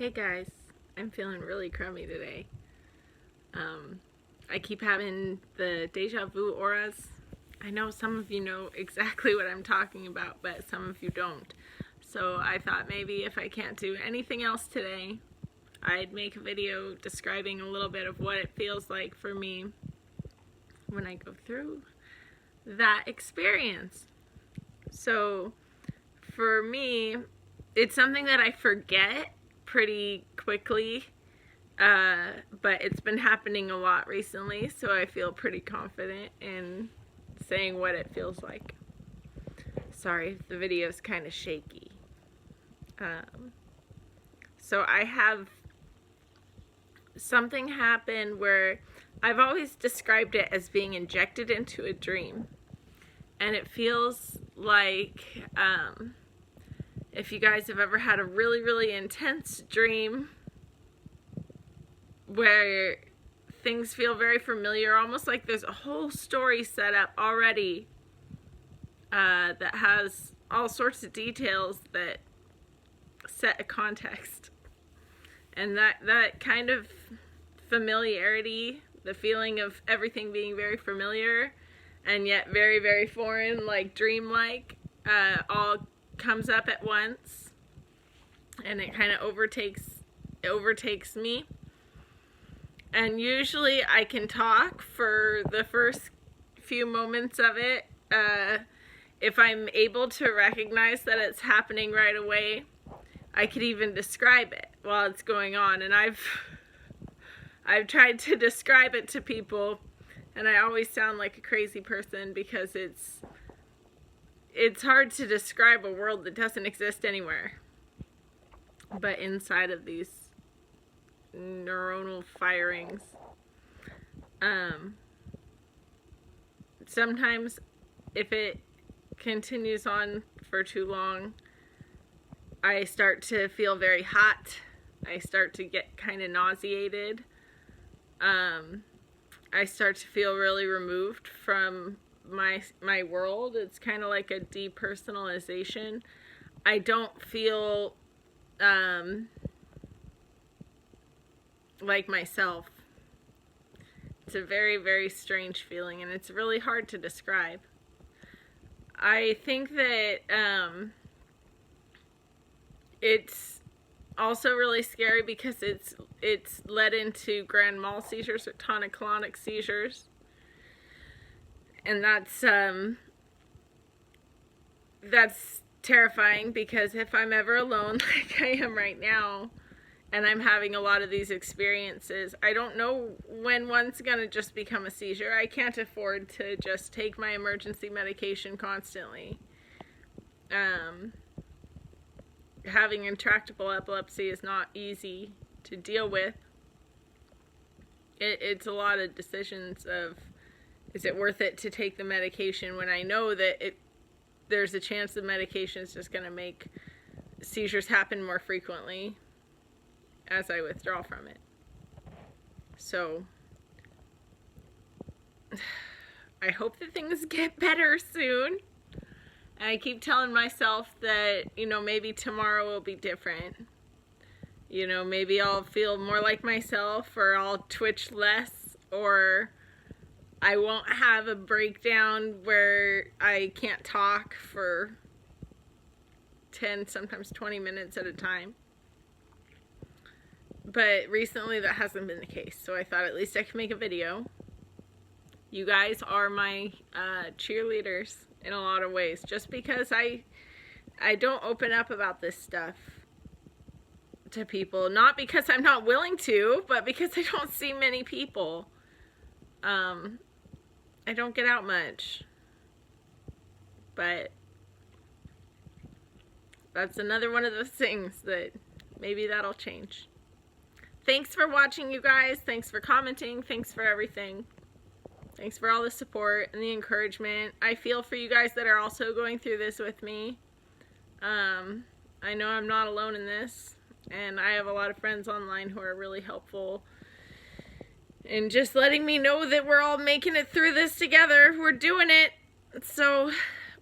Hey guys, I'm feeling really crummy today. I keep having the deja vu auras. I know some of you know exactly what I'm talking about, but some of you don't. So I thought maybe if I can't do anything else today, I'd make a video describing a little bit of what it feels like for me when I go through that experience. So for me, it's something that I forget pretty quickly, but it's been happening a lot recently, so I feel pretty confident in saying what it feels like. Sorry if the video's kind of shaky. So I have something happen where I've always described it as being injected into a dream, and it feels like if you guys have ever had a really intense dream where things feel very familiar, almost like there's a whole story set up already that has all sorts of details that set a context. And that kind of familiarity, the feeling of everything being very familiar and yet very foreign, like dreamlike, all comes up at once, and it kind of overtakes me. And usually I can talk for the first few moments of it. If I'm able to recognize that it's happening right away, I could even describe it while it's going on. And I've tried to describe it to people, and I always sound like a crazy person because it's hard to describe a world that doesn't exist anywhere but inside of these neuronal firings. Sometimes if it continues on for too long, I start to feel very hot. I start to get kind of nauseated. I start to feel really removed from my world. It's kind of like a depersonalization. I don't feel like myself. It's a very strange feeling, and it's really hard to describe. I think that it's also really scary because it's led into grand mal seizures or tonic-clonic seizures. And that's terrifying, because if I'm ever alone like I am right now, and I'm having a lot of these experiences, I don't know when one's gonna just become a seizure. I can't afford to just take my emergency medication constantly. Having intractable epilepsy is not easy to deal with. It's a lot of decisions of, is it worth it to take the medication when I know that there's a chance the medication is just going to make seizures happen more frequently as I withdraw from it. So I hope that things get better soon. I keep telling myself that, maybe tomorrow will be different. Maybe I'll feel more like myself, or I'll twitch less, or I won't have a breakdown where I can't talk for 10, sometimes 20 minutes at a time. But recently that hasn't been the case, so I thought at least I could make a video. You guys are my cheerleaders in a lot of ways, just because I don't open up about this stuff to people, not because I'm not willing to, but because I don't see many people. I don't get out much, but that's another one of those things that maybe that'll change. Thanks for watching, you guys. Thanks for commenting. Thanks for everything. Thanks for all the support and the encouragement. I feel for you guys that are also going through this with me. I know I'm not alone in this, and I have a lot of friends online who are really helpful in just letting me know that we're all making it through this together. We're doing it, so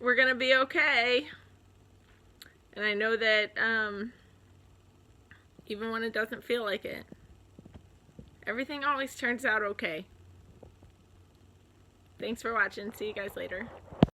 we're gonna be okay. And I know that even when it doesn't feel like it. Everything always turns out okay. Thanks for watching. See you guys later.